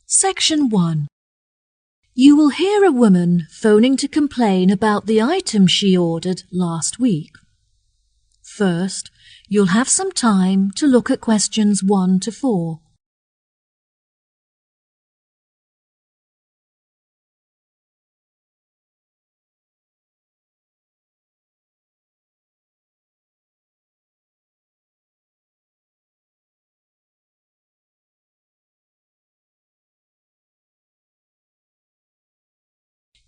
Section 1. You will hear a woman phoning to complain about the item she ordered last week. First, you'll have some time to look at questions 1 to 4.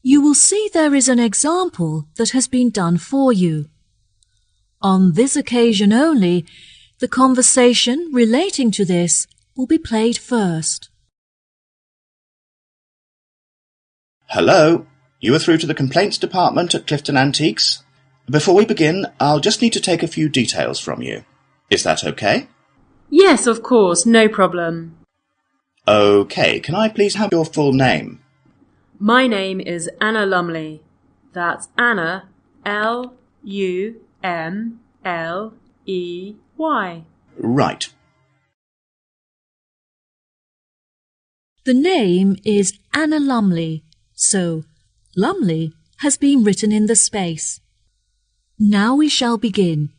You will see there is an example that has been done for you. On this occasion only, the conversation relating to this will be played first. Hello, you are through to the complaints department at Clifton Antiques. Before we begin, I'll just need to take a few details from you. Is that okay? Yes, of course, no problem. Okay, can I please have your full name? My name is Anna Lumley. That's Anna, L-U-M-L-E-Y. Right. The name is Anna Lumley, so Lumley has been written in the space. Now we shall begin.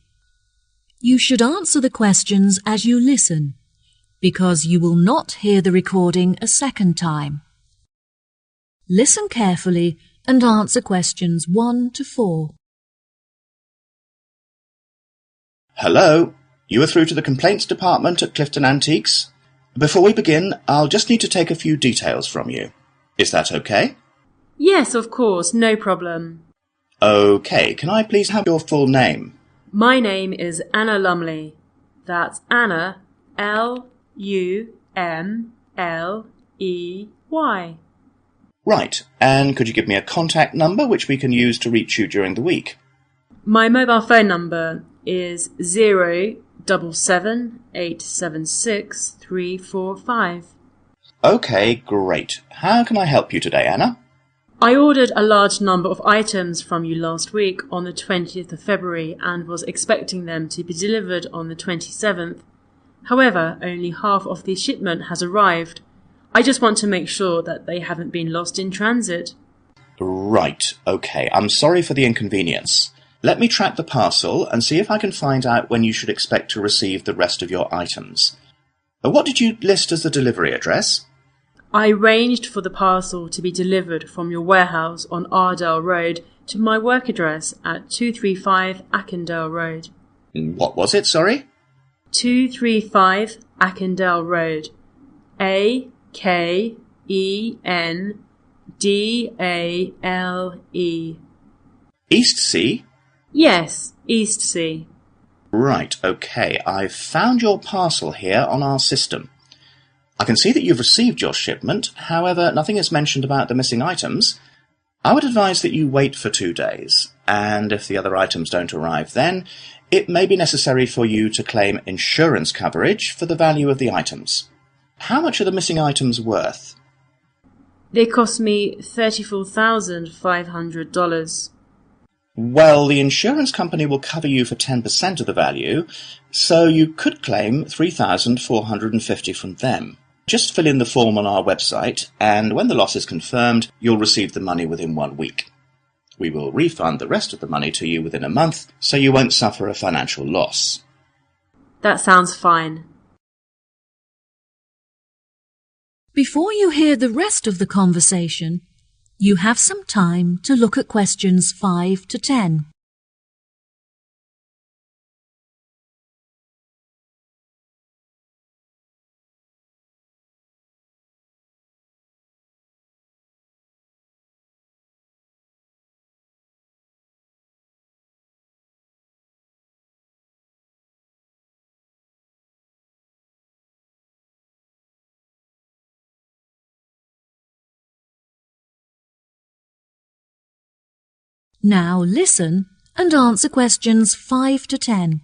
You should answer the questions as you listen, because you will not hear the recording a second time. Listen carefully and answer questions 1 to 4. Hello, you are through to the complaints department at Clifton Antiques. Before we begin, I'll just need to take a few details from you. Is that okay? Yes, of course, no problem. Okay, can I please have your full name? My name is Anna Lumley. That's Anna, L-U-M-L-E-Y. Right, and could you give me a contact number which we can use to reach you during the week? My mobile phone number is 077-876-345. Okay, great. How can I help you today, Anna? I ordered a large number of items from you last week on the 20th of February and was expecting them to be delivered on the 27th. However, only half of the shipment has arrived. I just want to make sure that they haven't been lost in transit. Right, okay. I'm sorry for the inconvenience. Let me track the parcel and see if I can find out when you should expect to receive the rest of your items. What did you list as the delivery address? I arranged for the parcel to be delivered from your warehouse on Ardale Road to my work address at 235 Ackendale Road. What was it, sorry? 235 Ackendale Road. A-K-E-N-D-A-L-E. East Sea? Yes, East Sea. Right, okay. I've found your parcel here on our system. I can see that you've received your shipment, however, nothing is mentioned about the missing items. I would advise that you wait for 2 days, and if the other items don't arrive then, it may be necessary for you to claim insurance coverage for the value of the items. How much are the missing items worth? They cost me $34,500. Well, the insurance company will cover you for 10% of the value, so you could claim $3,450 from them. Just fill in the form on our website, and when the loss is confirmed, you'll receive the money within 1 week. We will refund the rest of the money to you within a month, so you won't suffer a financial loss. That sounds fine. Before you hear the rest of the conversation, you have some time to look at questions 5 to 10. Now listen and answer questions 5 to 10.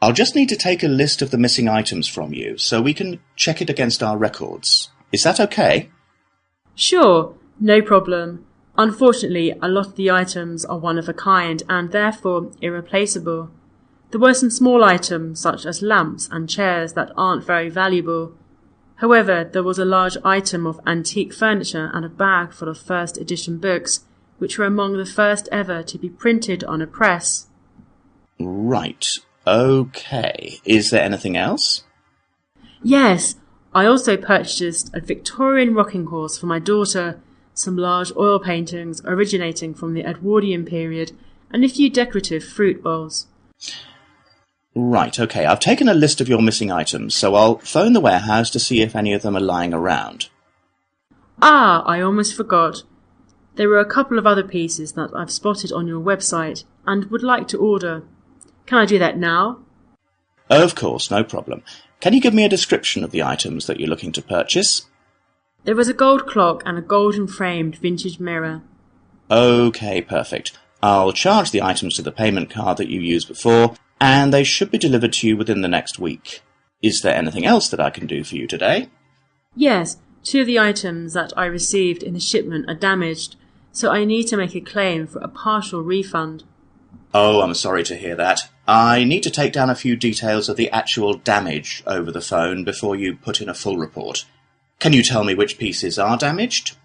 I'll just need to take a list of the missing items from you so we can check it against our records. Is that okay? Sure, no problem. Unfortunately, a lot of the items are one of a kind and therefore irreplaceable. There were some small items such as lamps and chairs that aren't very valuable. However, there was a large item of antique furniture and a bag full of first edition books, which were among the first ever to be printed on a press. Right. Okay. Is there anything else? Yes, I also purchased a Victorian rocking horse for my daughter, some large oil paintings originating from the Edwardian period, and a few decorative fruit bowls. Right, okay. I've taken a list of your missing items, so I'll phone the warehouse to see if any of them are lying around. Ah, I almost forgot. There were a couple of other pieces that I've spotted on your website and would like to order. Can I do that now? Of course, no problem. Can you give me a description of the items that you're looking to purchase? There was a gold clock and a golden framed vintage mirror. Okay, perfect. I'll charge the items to the payment card that you used before, and they should be delivered to you within the next week. Is there anything else that I can do for you today? Yes, two of the items that I received in the shipment are damaged, so I need to make a claim for a partial refund. Oh, I'm sorry to hear that. I need to take down a few details of the actual damage over the phone before you put in a full report. Can you tell me which pieces are damaged?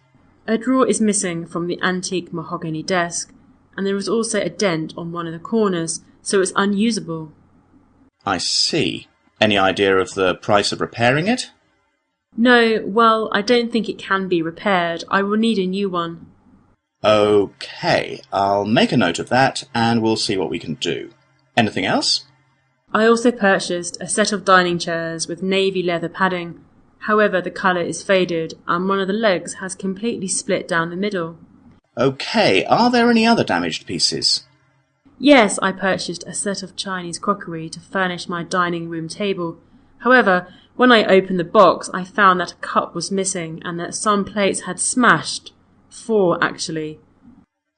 A drawer is missing from the antique mahogany desk, and there is also a dent on one of the corners, so it's unusable. I see. Any idea of the price of repairing it? No, well, I don't think it can be repaired. I will need a new one. Okay, I'll make a note of that and we'll see what we can do. Anything else? I also purchased a set of dining chairs with navy leather padding. However, the colour is faded and one of the legs has completely split down the middle. Okay, are there any other damaged pieces? Yes, I purchased a set of Chinese crockery to furnish my dining room table. However, when I opened the box, I found that a cup was missing and that some plates had smashed. 4, actually.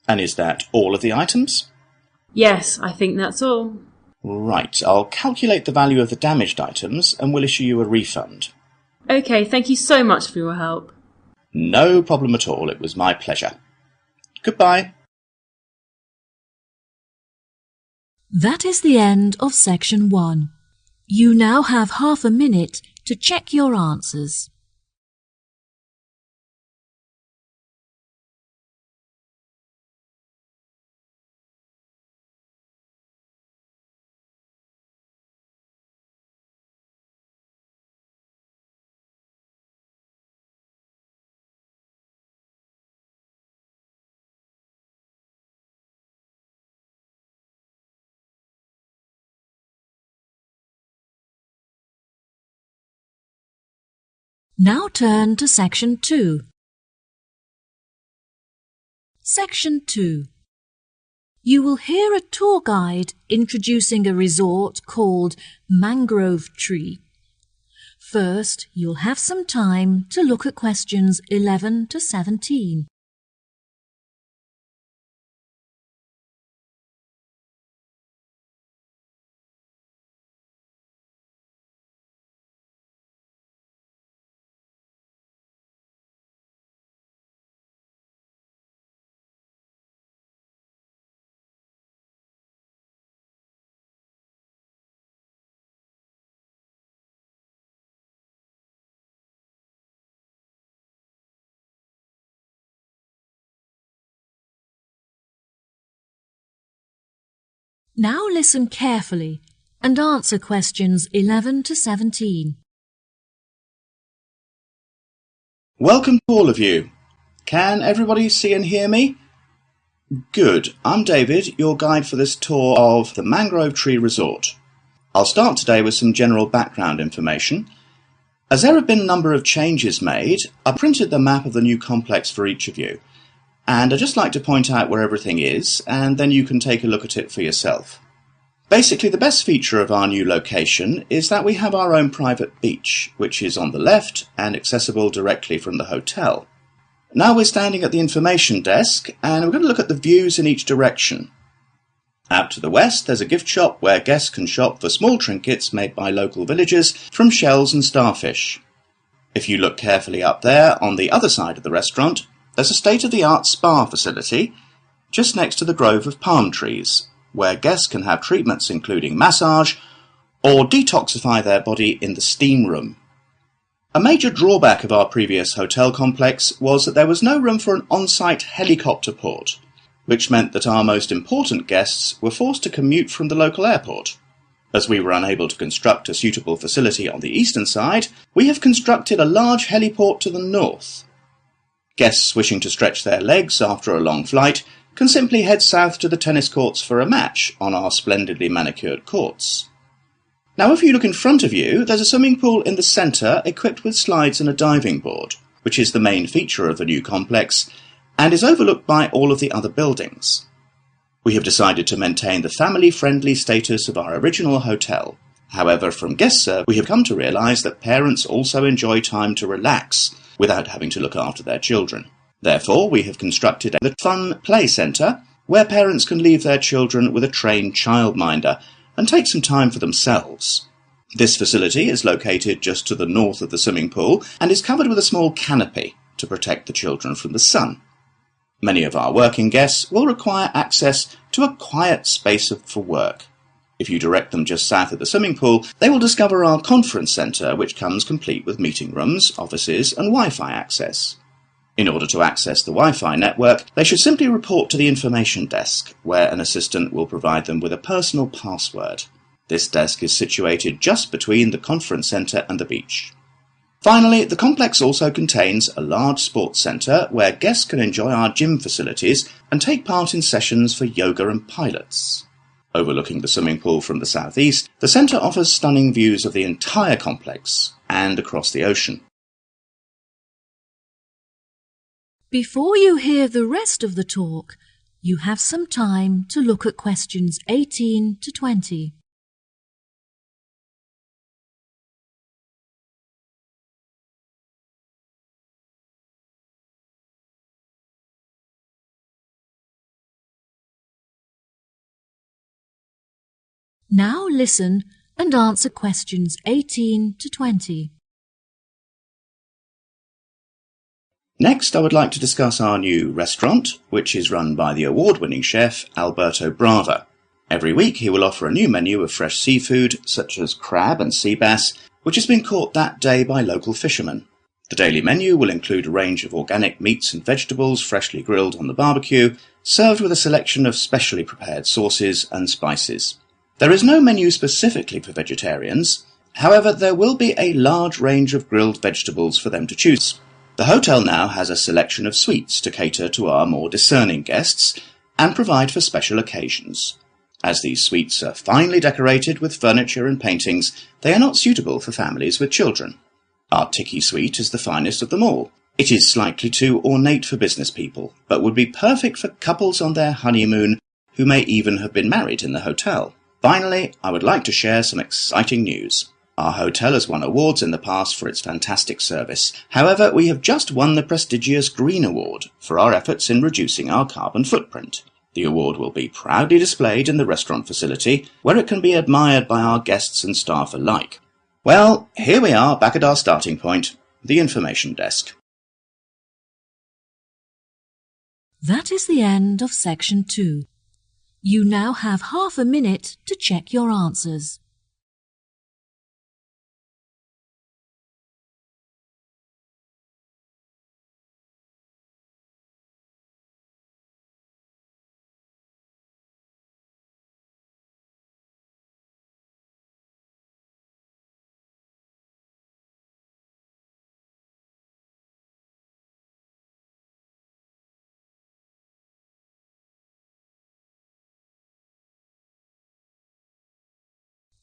And is that all of the items? Yes, I think that's all. Right, I'll calculate the value of the damaged items and we'll issue you a refund. Okay, thank you so much for your help. No problem at all, it was my pleasure. Goodbye. That is the end of section 1. You now have half a minute to check your answers. Now turn to section 2. Section 2. You will hear a tour guide introducing a resort called Mangrove Tree. First, you'll have some time to look at questions 11 to 17. Now listen carefully and answer questions 11 to 17. Welcome to all of you. Can everybody see and hear me? Good. I'm David, your guide for this tour of the Mangrove Tree Resort. I'll start today with some general background information. As there have been a number of changes made, I printed the map of the new complex for each of you. And I'd just like to point out where everything is, and then you can take a look at it for yourself. Basically, the best feature of our new location is that we have our own private beach, which is on the left and accessible directly from the hotel. Now we're standing at the information desk, and we're going to look at the views in each direction. Out to the west, there's a gift shop where guests can shop for small trinkets made by local villagers from shells and starfish. If you look carefully up there on the other side of the restaurant, there's a state-of-the-art spa facility just next to the grove of palm trees, where guests can have treatments including massage or detoxify their body in the steam room. A major drawback of our previous hotel complex was that there was no room for an on-site helicopter port, which meant that our most important guests were forced to commute from the local airport. As we were unable to construct a suitable facility on the eastern side, we have constructed a large heliport to the north. Guests wishing to stretch their legs after a long flight can simply head south to the tennis courts for a match on our splendidly manicured courts. Now if you look in front of you, there's a swimming pool in the centre equipped with slides and a diving board, which is the main feature of the new complex and is overlooked by all of the other buildings. We have decided to maintain the family-friendly status of our original hotel. However, from guest service, we have come to realise that parents also enjoy time to relax without having to look after their children. Therefore, we have constructed a fun play centre where parents can leave their children with a trained childminder and take some time for themselves. This facility is located just to the north of the swimming pool and is covered with a small canopy to protect the children from the sun. Many of our working guests will require access to a quiet space for work. If you direct them just south of the swimming pool, they will discover our conference centre, which comes complete with meeting rooms, offices and Wi-Fi access. In order to access the Wi-Fi network, they should simply report to the information desk, where an assistant will provide them with a personal password. This desk is situated just between the conference centre and the beach. Finally, the complex also contains a large sports centre where guests can enjoy our gym facilities and take part in sessions for yoga and pilates. Overlooking the swimming pool from the southeast, the centre offers stunning views of the entire complex and across the ocean. Before you hear the rest of the talk, you have some time to look at questions 18 to 20. Now listen and answer questions 18 to 20. Next, I would like to discuss our new restaurant, which is run by the award-winning chef Alberto Brava. Every week he will offer a new menu of fresh seafood, such as crab and sea bass, which has been caught that day by local fishermen. The daily menu will include a range of organic meats and vegetables freshly grilled on the barbecue, served with a selection of specially prepared sauces and spices. There is no menu specifically for vegetarians. However, there will be a large range of grilled vegetables for them to choose. The hotel now has a selection of sweets to cater to our more discerning guests and provide for special occasions. As these sweets are finely decorated with furniture and paintings, they are not suitable for families with children. Our Tiki sweet is the finest of them all. It is slightly too ornate for business people, but would be perfect for couples on their honeymoon who may even have been married in the hotel. Finally, I would like to share some exciting news. Our hotel has won awards in the past for its fantastic service. However, we have just won the prestigious Green Award for our efforts in reducing our carbon footprint. The award will be proudly displayed in the restaurant facility, where it can be admired by our guests and staff alike. Well, here we are back at our starting point, the information desk. That is the end of section 2. You now have half a minute to check your answers.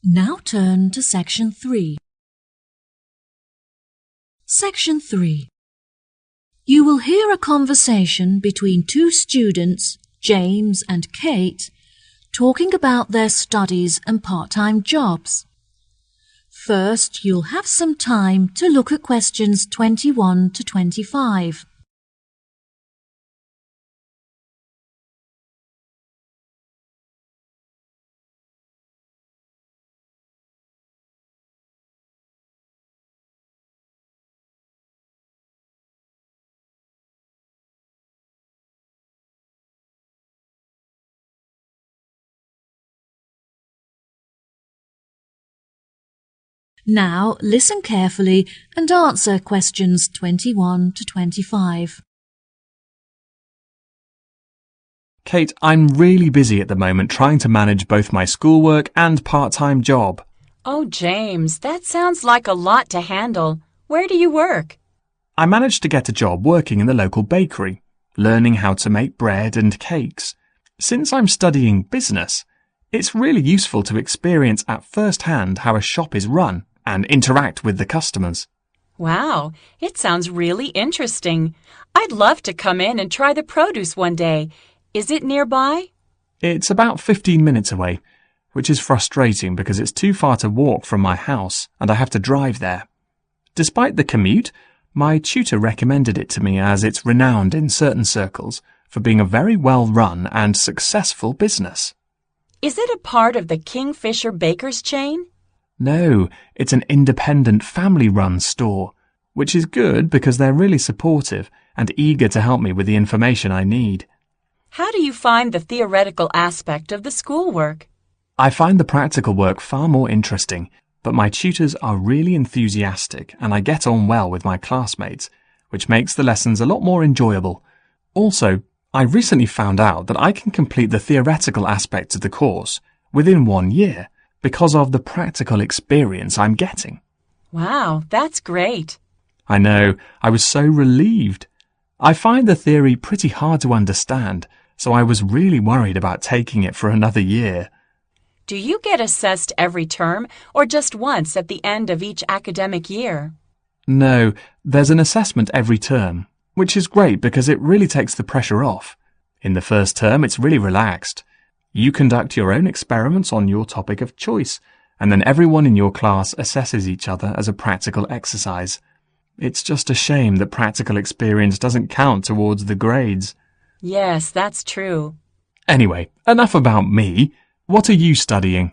Now turn to section 3. Section 3. You will hear a conversation between two students, James and Kate, talking about their studies and part-time jobs. First, you'll have some time to look at questions 21 to 25. Now listen carefully and answer questions 21 to 25. Kate, I'm really busy at the moment trying to manage both my schoolwork and part-time job. Oh, James, that sounds like a lot to handle. Where do you work? I managed to get a job working in the local bakery, learning how to make bread and cakes. Since I'm studying business, it's really useful to experience at first hand how a shop is run and interact with the customers. Wow, it sounds really interesting. I'd love to come in and try the produce one day. Is it nearby? It's about 15 minutes away, which is frustrating because it's too far to walk from my house and I have to drive there. Despite the commute, my tutor recommended it to me as it's renowned in certain circles for being a very well-run and successful business. Is it a part of the Kingfisher Bakers chain? No, it's an independent family-run store, which is good because they're really supportive and eager to help me with the information I need. How do you find the theoretical aspect of the schoolwork? I find the practical work far more interesting, but my tutors are really enthusiastic and I get on well with my classmates, which makes the lessons a lot more enjoyable. Also, I recently found out that I can complete the theoretical aspects of the course within 1 year because of the practical experience I'm getting. Wow, that's great. I know, I was so relieved. I find the theory pretty hard to understand, so I was really worried about taking it for another year. Do you get assessed every term or just once at the end of each academic year? No, there's an assessment every term, which is great because it really takes the pressure off. In the first term, it's really relaxed. You conduct your own experiments on your topic of choice, and then everyone in your class assesses each other as a practical exercise. It's just a shame that practical experience doesn't count towards the grades. Yes, that's true. Anyway, enough about me. What are you studying?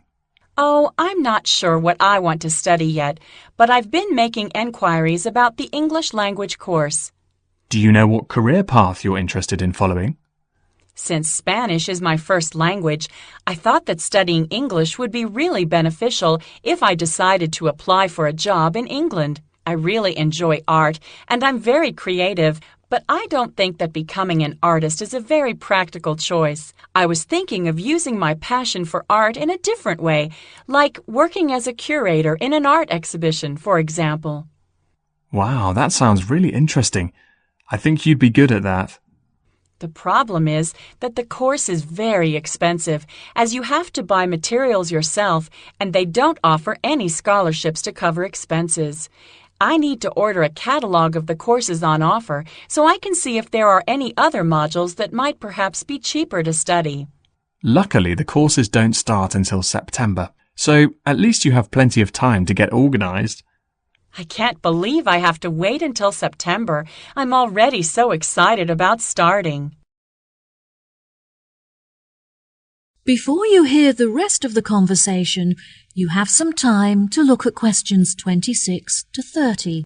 Oh, I'm not sure what I want to study yet, but I've been making enquiries about the English language course. Do you know what career path you're interested in following? Since Spanish is my first language, I thought that studying English would be really beneficial if I decided to apply for a job in England. I really enjoy art, and I'm very creative, but I don't think that becoming an artist is a very practical choice. I was thinking of using my passion for art in a different way, like working as a curator in an art exhibition, for example. Wow, that sounds really interesting. I think you'd be good at that. The problem is that the course is very expensive, as you have to buy materials yourself, and they don't offer any scholarships to cover expenses. I need to order a catalog of the courses on offer so I can see if there are any other modules that might perhaps be cheaper to study. Luckily, the courses don't start until September, so at least you have plenty of time to get organized. I can't believe I have to wait until September. I'm already so excited about starting. Before you hear the rest of the conversation, you have some time to look at questions 26 to 30.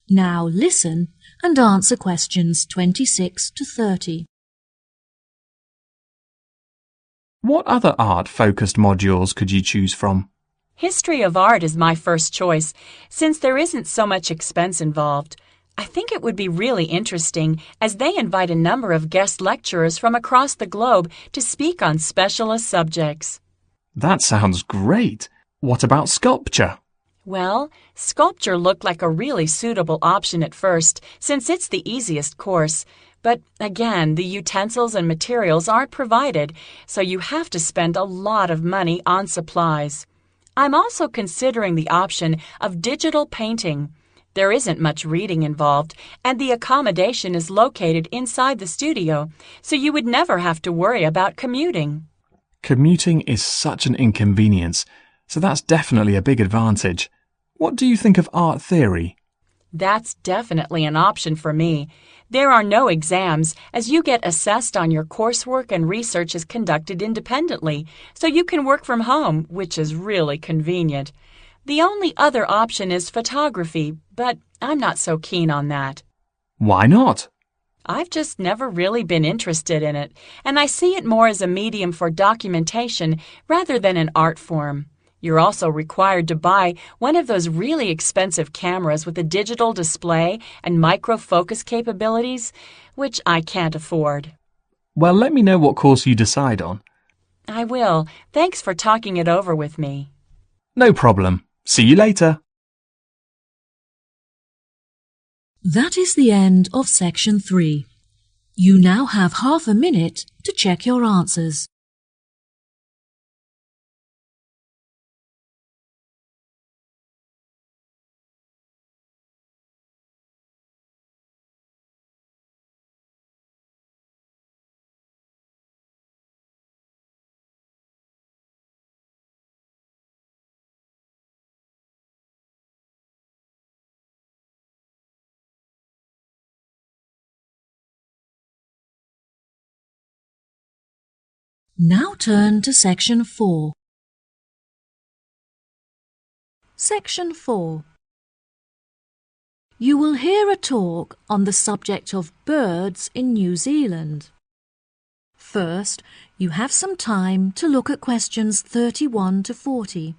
Now listen and answer questions 26 to 30. What other art-focused modules could you choose from? History of art is my first choice, since there isn't so much expense involved. I think it would be really interesting, as they invite a number of guest lecturers from across the globe to speak on specialist subjects. That sounds great. What about sculpture? Well, sculpture looked like a really suitable option at first, since it's the easiest course. But again, the utensils and materials aren't provided, so you have to spend a lot of money on supplies. I'm also considering the option of digital painting. There isn't much reading involved, and the accommodation is located inside the studio, so you would never have to worry about commuting. Commuting is such an inconvenience, so that's definitely a big advantage. What do you think of art theory? That's definitely an option for me. There are no exams, as you get assessed on your coursework and research is conducted independently, so you can work from home, which is really convenient. The only other option is photography, but I'm not so keen on that. Why not? I've just never really been interested in it, and I see it more as a medium for documentation rather than an art form. You're also required to buy one of those really expensive cameras with a digital display and micro-focus capabilities, which I can't afford. Well, let me know what course you decide on. I will. Thanks for talking it over with me. No problem. See you later. That is the end of section 3. You now have half a minute to check your answers. Now turn to section 4. Section 4. You will hear a talk on the subject of birds in New Zealand. First, you have some time to look at questions 31 to 40.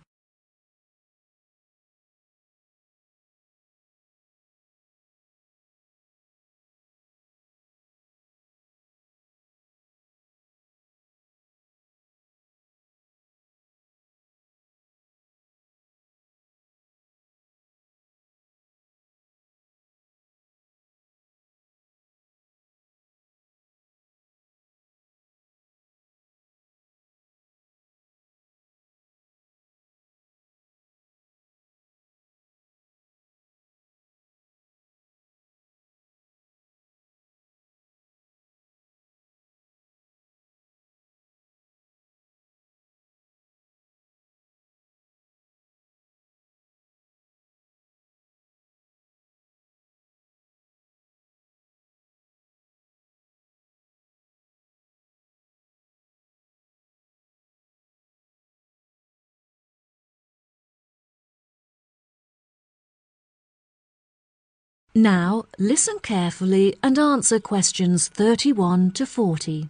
Now, listen carefully and answer questions 31 to 40.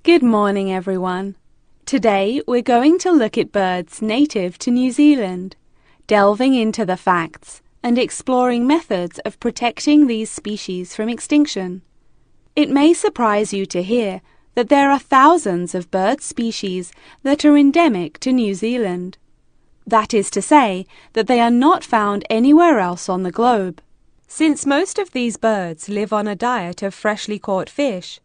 Good morning, everyone. Today we're going to look at birds native to New Zealand, delving into the facts and exploring methods of protecting these species from extinction. It may surprise you to hear that there are thousands of bird species that are endemic to New Zealand. That is to say that they are not found anywhere else on the globe. Since most of these birds live on a diet of freshly caught fish,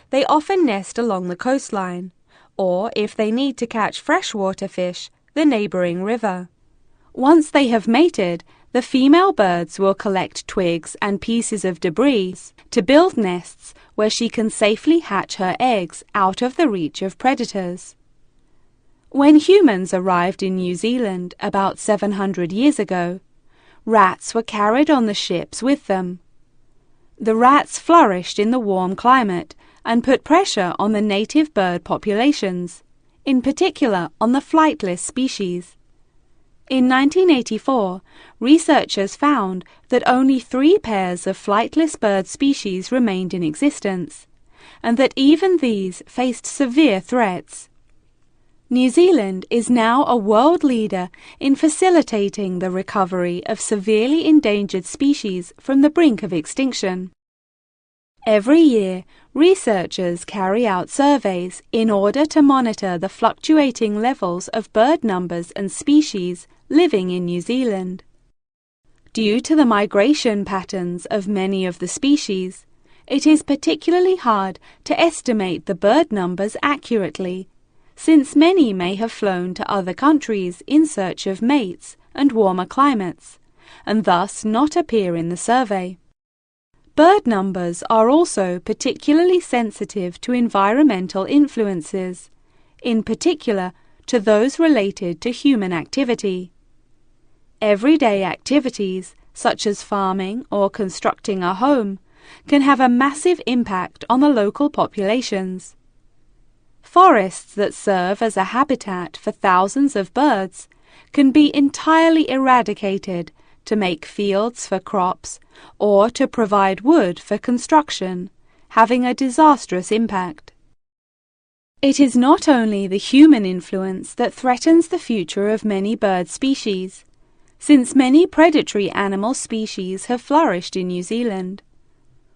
they often nest along the coastline, or if they need to catch freshwater fish, the neighbouring river. Once they have mated, the female birds will collect twigs and pieces of debris to build nests where she can safely hatch her eggs out of the reach of predators. When humans arrived in New Zealand about 700 years ago, rats were carried on the ships with them. The rats flourished in the warm climate and put pressure on the native bird populations, in particular on the flightless species. In 1984, researchers found that only 3 pairs of flightless bird species remained in existence, and that even these faced severe threats. New Zealand is now a world leader in facilitating the recovery of severely endangered species from the brink of extinction. Every year, researchers carry out surveys in order to monitor the fluctuating levels of bird numbers and species living in New Zealand. Due to the migration patterns of many of the species, it is particularly hard to estimate the bird numbers accurately, since many may have flown to other countries in search of mates and warmer climates, and thus not appear in the survey. Bird numbers are also particularly sensitive to environmental influences, in particular to those related to human activity. everyday activities such as farming or constructing a home can have a massive impact on the local populations. Forests that serve as a habitat for thousands of birds can be entirely eradicated to make fields for crops or to provide wood for construction, having a disastrous impact. It is not only the human influence that threatens the future of many bird species, since many predatory animal species have flourished in New Zealand.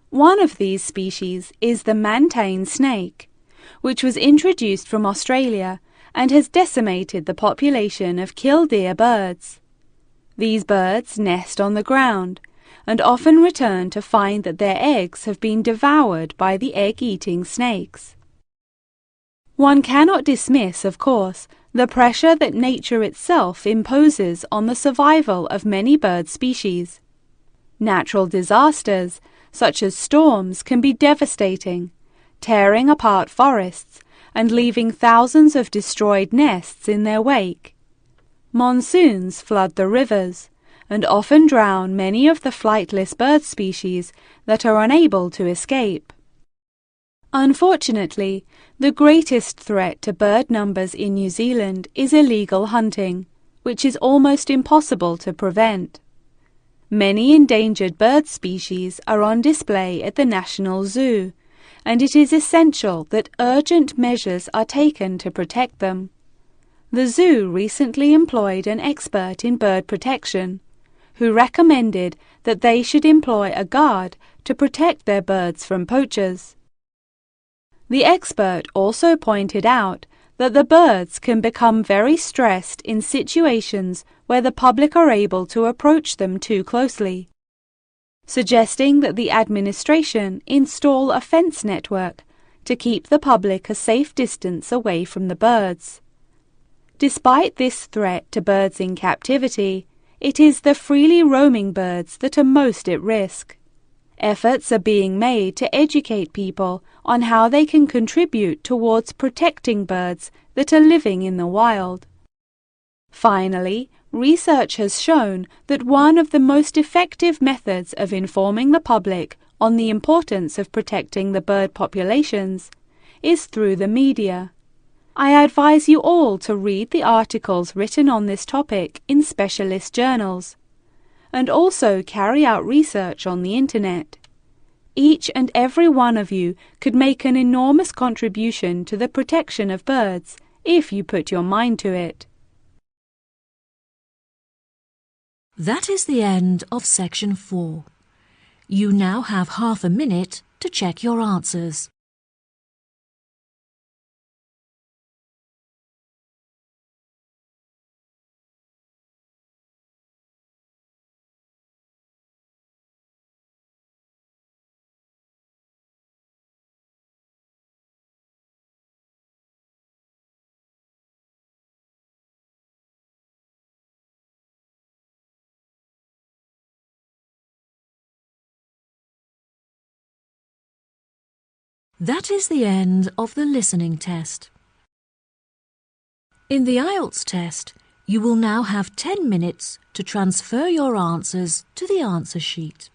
One of these species is the mantane snake, which was introduced from Australia and has decimated the population of killdeer birds. These birds nest on the ground and often return to find that their eggs have been devoured by the egg-eating snakes. One cannot dismiss, of course, the pressure that nature itself imposes on the survival of many bird species. Natural disasters, such as storms, can be devastating, tearing apart forests and leaving thousands of destroyed nests in their wake. Monsoons flood the rivers and often drown many of the flightless bird species that are unable to escape. Unfortunately, the greatest threat to bird numbers in New Zealand is illegal hunting, which is almost impossible to prevent. Many endangered bird species are on display at the National Zoo, and it is essential that urgent measures are taken to protect them. The zoo recently employed an expert in bird protection, who recommended that they should employ a guard to protect their birds from poachers. The expert also pointed out that the birds can become very stressed in situations where the public are able to approach them too closely, suggesting that the administration install a fence network to keep the public a safe distance away from the birds. Despite this threat to birds in captivity, it is the freely roaming birds that are most at risk. Efforts are being made to educate people on how they can contribute towards protecting birds that are living in the wild. Finally, research has shown that one of the most effective methods of informing the public on the importance of protecting the bird populations is through the media. I advise you all to read the articles written on this topic in specialist journals, and also carry out research on the internet. Each and every one of you could make an enormous contribution to the protection of birds if you put your mind to it. That is the end of section 4. You now have half a minute to check your answers. That is the end of the listening test. In the IELTS test, you will now have 10 minutes to transfer your answers to the answer sheet.